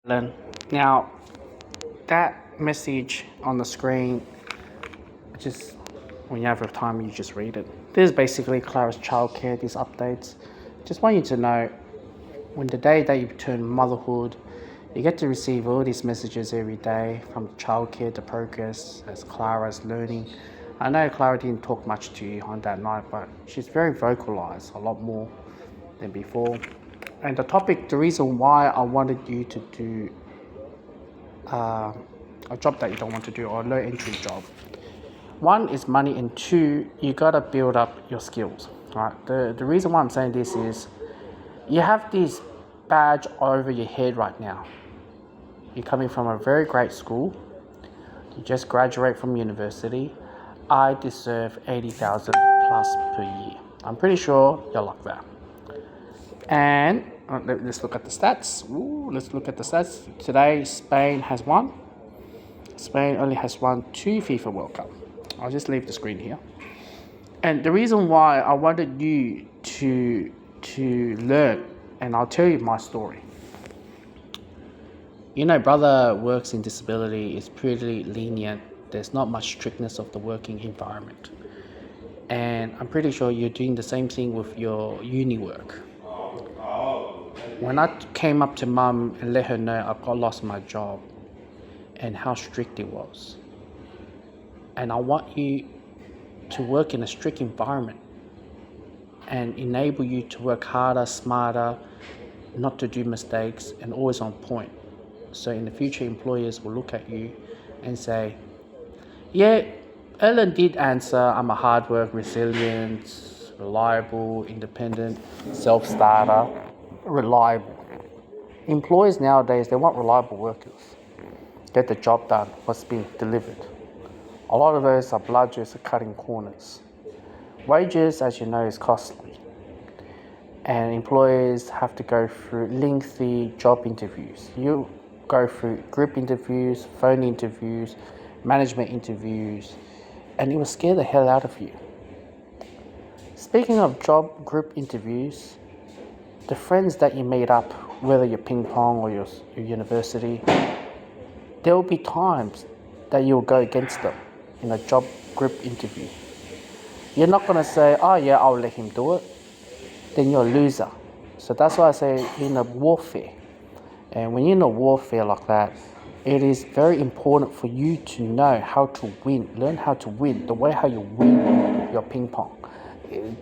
Len. Now, that message on the screen, just when you have the time, you just read it. This is basically Clara's childcare, these updates. Just want you to know when the day that you turn motherhood, you get to receive all these messages every day from childcare to progress as Clara's learning. I know Clara didn't talk much to you on that night, but she's very vocalized a lot more than before. And the reason why I wanted you to do a job that you don't want to do or a low entry job. One is money, and two, you gotta build up your skills. Right. The reason why I'm saying this is you have this badge over your head right now. You're coming from a very great school. You just graduate from university. I deserve 80,000 plus per year. I'm pretty sure you're like that. And let's look at the stats. Let's look at the stats. Today, Spain has won. Spain only has won 2 FIFA World Cup. I'll just leave the screen here. And the reason why I wanted you to learn, and I'll tell you my story. You know, brother works in disability is pretty lenient. There's not much strictness of the working environment. And I'm pretty sure you're doing the same thing with your uni work. When I came up to mum and let her know I lost my job and how strict it was, and I want you to work in a strict environment and enable you to work harder, smarter, not to do mistakes, and always on point. So in the future, employers will look at you and say, yeah, Ellen did answer, I'm a hard work, resilient, reliable, independent, self-starter, reliable. Employers nowadays, they want reliable workers. Get the job done, what's being delivered. A lot of those are bludgers, are cutting corners. Wages, as you know, is costly. And employers have to go through lengthy job interviews. You go through group interviews, phone interviews, management interviews, and it will scare the hell out of you. Speaking of job group interviews, the friends that you meet up, whether you're ping pong or your university, there will be times that you'll go against them in a job group interview. You're not going to say, oh yeah, I'll let him do it. Then you're a loser. So that's why I say in a warfare. And when you're in a warfare like that, it is very important for you to know how to win. Learn how to win, the way how you win your ping pong.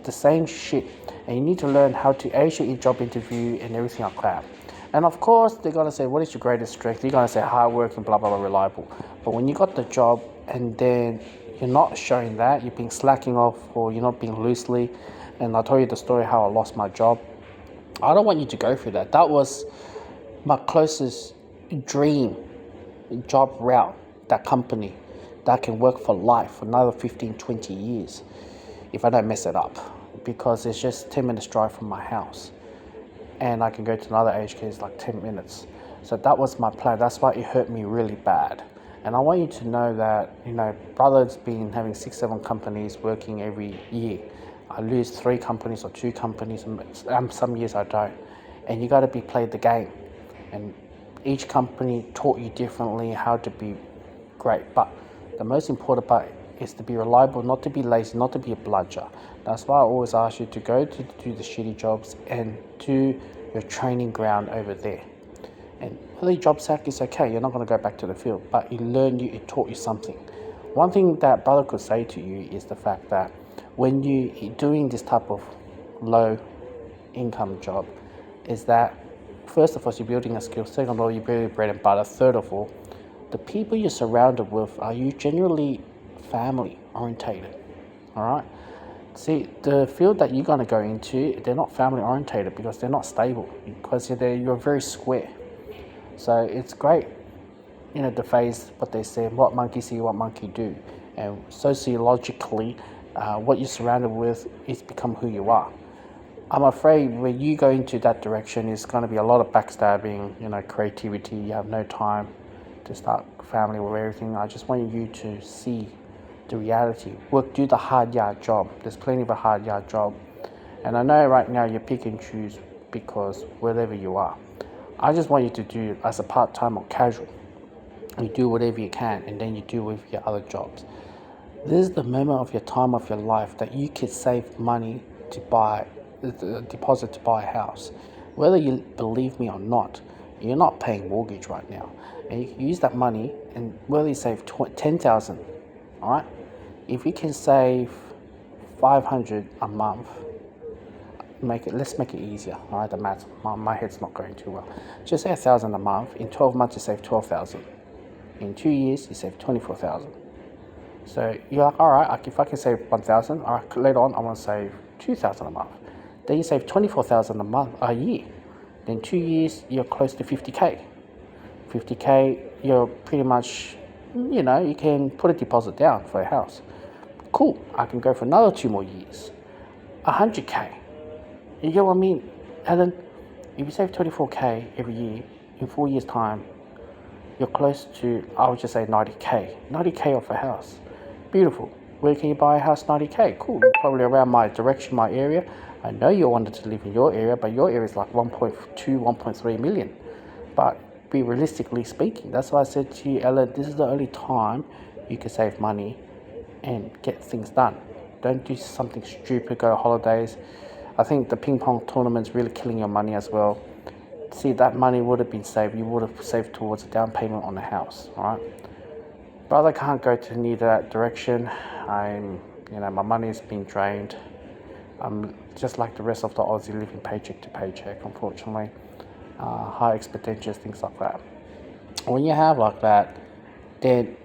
The same shit. And you need to learn how to ace your job interview and everything like that. And of course, they're going to say, what is your greatest strength? You're going to say hard work and blah, blah, blah, reliable. But when you got the job and then you're not showing that, you're being slacking off or you're not being loosely, and I told you the story how I lost my job. I don't want you to go through that. That was my closest dream job route, that company that can work for life for another 15, 20 years if I don't mess it up, because it's just 10 minutes drive from my house and I can go to another aged care, it's like 10 minutes. So that was my plan. That's why it hurt me really bad. And I want you to know that, you know, brother's been having 6, 7 companies working every year. I lose 3 companies or 2 companies, and some years I don't. And you got to be played the game. And each company taught you differently how to be great. But the most important part is to be reliable, not to be lazy, not to be a bludger. That's why I always ask you to go to do the shitty jobs and do your training ground over there. And early job sack is okay, you're not going to go back to the field, but it taught you something. One thing that brother could say to you is the fact that when you're doing this type of low income job, is that first of all, you're building a skill. Second of all, you're building bread and butter. Third of all, the people you're surrounded with, are you generally family orientated? All right. See, the field that you're going to go into, they're not family orientated because they're not stable, because you're very square. So it's great, you know, the phrase, what they say, what monkey see, what monkey do. And sociologically, what you're surrounded with is become who you are. I'm afraid when you go into that direction, it's going to be a lot of backstabbing, you know, creativity. You have no time to start family or everything. I just want you to see the reality. Do the hard yard job. There's plenty of a hard yard job. And I know right now you pick and choose because wherever you are. I just want you to do it as a part-time or casual. You do whatever you can, and then you do with your other jobs. This is the moment of your time of your life that you can save money to buy, deposit to buy a house. Whether you believe me or not, you're not paying mortgage right now, and you can use that money and whether you save 10,000, all right. If you can save 500 a month, let's make it easier. All right, the math, my head's not going too well. Just say 1,000 a month. In 12 months, you save 12,000. In 2 years, you save 24,000. So you're like, all right, if I can save 1,000, all right, later on I want to save 2,000 a month. Then you save 24,000 a year. Then 2 years, you're close to 50K. 50K, you're pretty much, you can put a deposit down for a house. Cool, I can go for another 2 more years. 100K. You get what I mean? And then if you save 24K every year, in 4 years' time, you're close to, I would just say 90K. 90K off a house. Beautiful. Where can you buy a house 90K? Cool. Probably around my direction, my area. I know you wanted to live in your area, but your area is like 1.2, 1.3 million. But be realistically speaking, that's why I said to you, Ellen, this is the only time you can save money and get things done. Don't do something stupid, go holidays. I think the ping pong tournament's really killing your money as well. See, that money would have been saved. You would have saved towards a down payment on a house, all right? But I can't go to neither that direction. My money has been drained. I'm just like the rest of the Aussie, living paycheck to paycheck, unfortunately. High expectations, things like that. When you have like that, then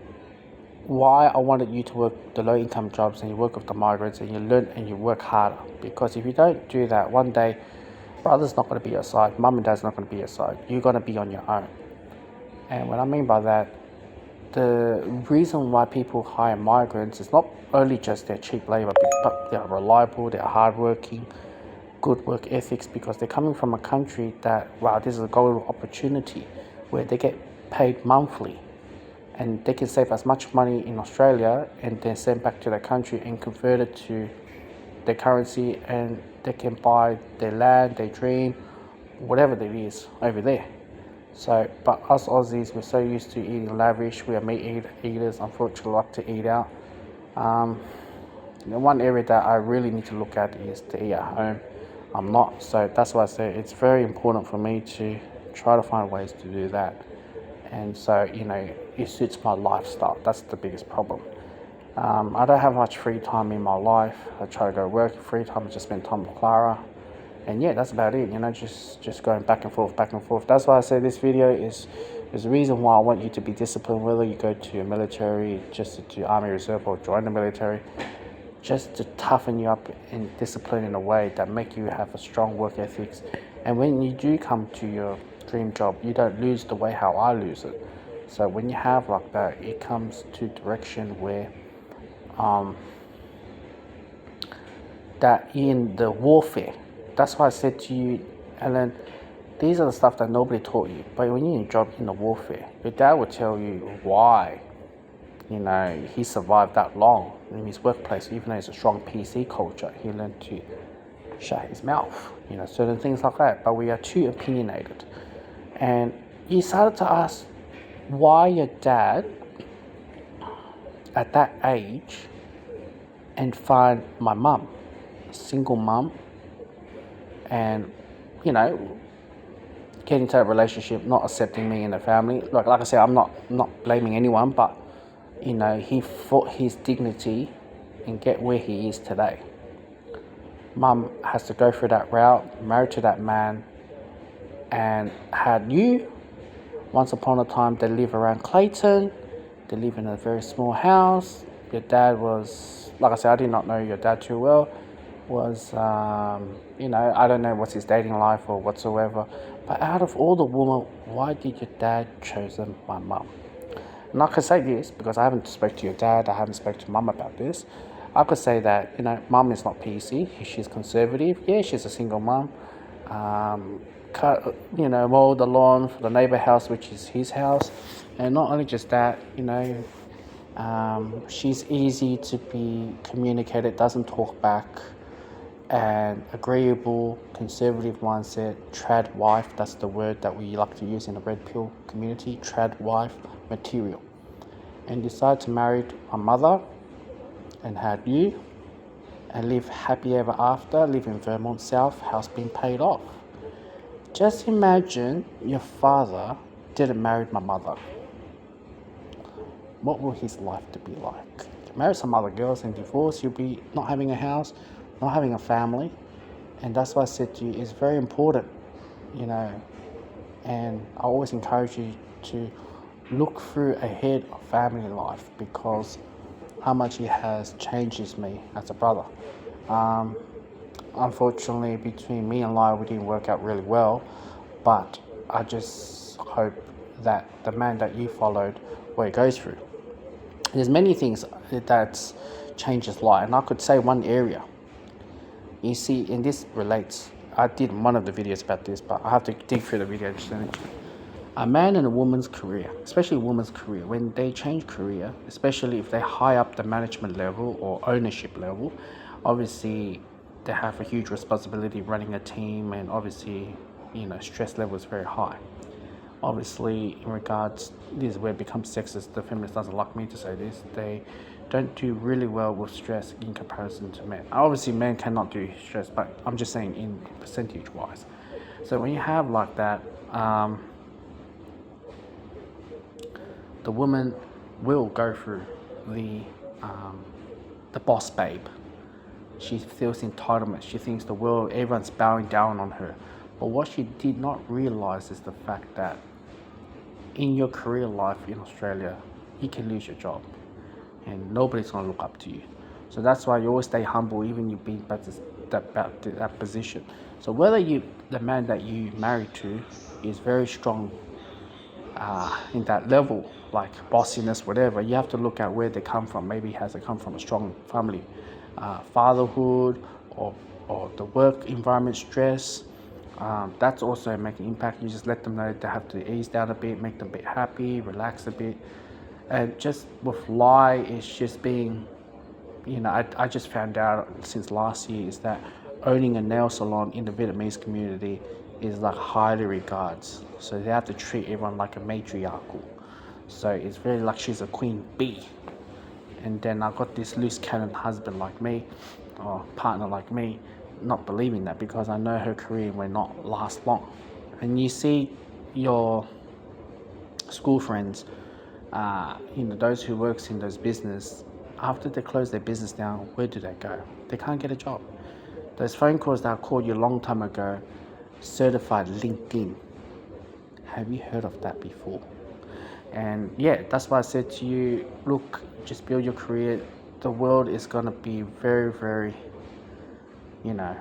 why I wanted you to work the low income jobs and you work with the migrants and you learn and you work harder. Because if you don't do that, one day, brother's not going to be your side, mum and dad's not going to be your side. You're going to be on your own. And what I mean by that, the reason why people hire migrants is not only just their cheap labor, but they're reliable, they're hardworking, good work ethics, because they're coming from a country that, wow, this is a golden opportunity where they get paid monthly and they can save as much money in Australia and then send back to their country and convert it to their currency, and they can buy their land, their dream, whatever it is over there. So, but us Aussies, we're so used to eating lavish. We are meat eaters, unfortunately, like to eat out. One area that I really need to look at is to eat at home. I'm not, so that's why I say it's very important for me to try to find ways to do that. And so, it suits my lifestyle. That's the biggest problem. I don't have much free time in my life. I try to go work free time, just spend time with Clara. And yeah, that's about it, just going back and forth. That's why I say this video is the reason why I want you to be disciplined, whether you go to a military, just to do Army Reserve or join the military, just to toughen you up and discipline in a way that make you have a strong work ethics. And when you do come to your dream job, you don't lose the way how I lose it. So when you have like that, it comes to direction where that in the warfare, that's why I said to you, Ellen, these are the stuff that nobody taught you. But when you're in a job in the warfare, your dad will tell you why, he survived that long in his workplace. Even though it's a strong PC culture, he learned to shut his mouth, certain things like that. But we are too opinionated. And you started to ask why your dad, at that age, and find my mum, a single mum, and get into a relationship, not accepting me in the family. Like I said, I'm not blaming anyone, but he fought his dignity and get where he is today. Mum has to go through that route, married to that man, and had you. Once upon a time, they live around Clayton. They live in a very small house. Your dad was, like I said, I did not know your dad too well. Was, I don't know what's his dating life or whatsoever. But out of all the women, why did your dad chosen my mum? And I can say this because I haven't spoken to your dad. I haven't spoken to mum about this. I could say that, mum is not PC. She's conservative. Yeah, she's a single mum. Mow the lawn for the neighbour house, which is his house. And not only just that, she's easy to be communicated, doesn't talk back. and agreeable, conservative mindset, trad wife, that's the word that we like to use in the red pill community, trad wife material, and decide to marry my mother and have you and live happy ever after, live in Vermont South, house being paid off. Just imagine your father didn't marry my mother. What will his life to be like? Marry some other girls and divorce, you'll be not having a house, not having a family. And that's why I said to you, it's very important, you know, and I always encourage you to look through ahead of family life, because how much it has changes me as a brother. Unfortunately, between me and Lyle, we didn't work out really well, but I just hope that the man that you followed, what he goes through. There's many things that changes Lyle, and I could say one area. You see, and this relates, I did one of the videos about this, but I have to dig through the video. A man and a woman's career, especially a woman's career, when they change career, especially if they're high up the management level or ownership level, obviously they have a huge responsibility running a team, and obviously, you know, stress level is very high. Obviously, in regards, this is where it becomes sexist. The feminist doesn't like me to say this. They don't do really well with stress in comparison to men. Obviously, men cannot do stress, but I'm just saying in percentage wise. So when you have like that, the woman will go through the boss babe. She feels entitlement. She thinks the world, everyone's bowing down on her. But what she did not realize is the fact that in your career life in Australia, you can lose your job and nobody's going to look up to you. So that's why you always stay humble, even you being at that position. So whether the man that you marry to is very strong in that level, like bossiness, whatever, you have to look at where they come from. Maybe has to come from a strong family, fatherhood, or the work environment stress. That's also making impact. You just let them know they have to ease down a bit, make them a bit happy, relax a bit. And just with Lai, it's just being, you know, I just found out since last year is that owning a nail salon in the Vietnamese community is like highly regards. So they have to treat everyone like a matriarchal. So it's very like she's a queen bee. And then I got this loose cannon husband like me, or partner like me, not believing that, because I know her career will not last long. And you see your school friends, you know, those who works in those business, after they close their business down, where do they go? They can't get a job. Those phone calls that I called you a long time ago, certified LinkedIn. Have you heard of that before? And yeah, that's why I said to you, look, just build your career. The world is going to be very, very, you know,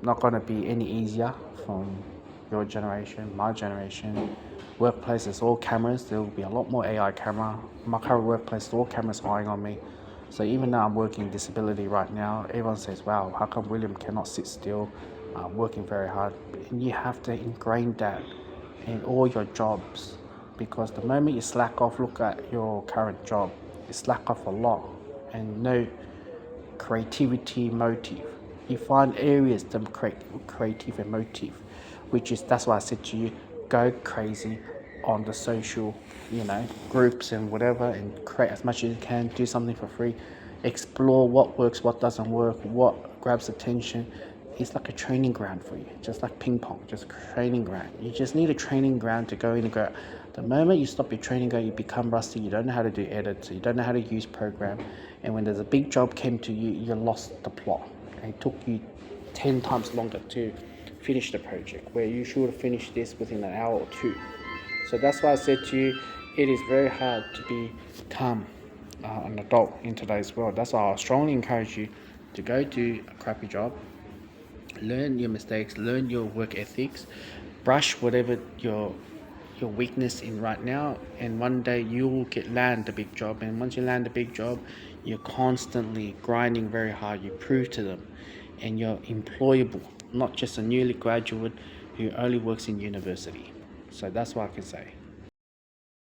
not going to be any easier from your generation, my generation. Workplaces, all cameras, there will be a lot more AI camera. My current workplace, all cameras eyeing on me. So even though I'm working disability right now, everyone says, wow, how come William cannot sit still, working very hard? And you have to ingrain that in all your jobs, because the moment you slack off, look at your current job, you slack off a lot and no creativity, motive. You find areas to create creative and motive, that's why I said to you, go crazy on the social, you know, groups and whatever, and create as much as you can, do something for free, explore what works, what doesn't work, what grabs attention. It's like a training ground for you, just like ping pong, just a training ground. You just need a training ground to go in and go out. The moment you stop your training ground, you become rusty, you don't know how to do edits, you don't know how to use program, and when there's a big job came to you, you lost the plot. And it took you 10 times longer to finish the project, where you should have finished this within an hour or two. So that's why I said to you, it is very hard to become an adult in today's world. That's why I strongly encourage you to go do a crappy job, learn your mistakes, learn your work ethics, brush whatever your weakness in right now, and one day you will land a big job. And once you land a big job, you're constantly grinding very hard. You prove to them, and you're employable, not just a newly graduate who only works in university. So that's what I can say.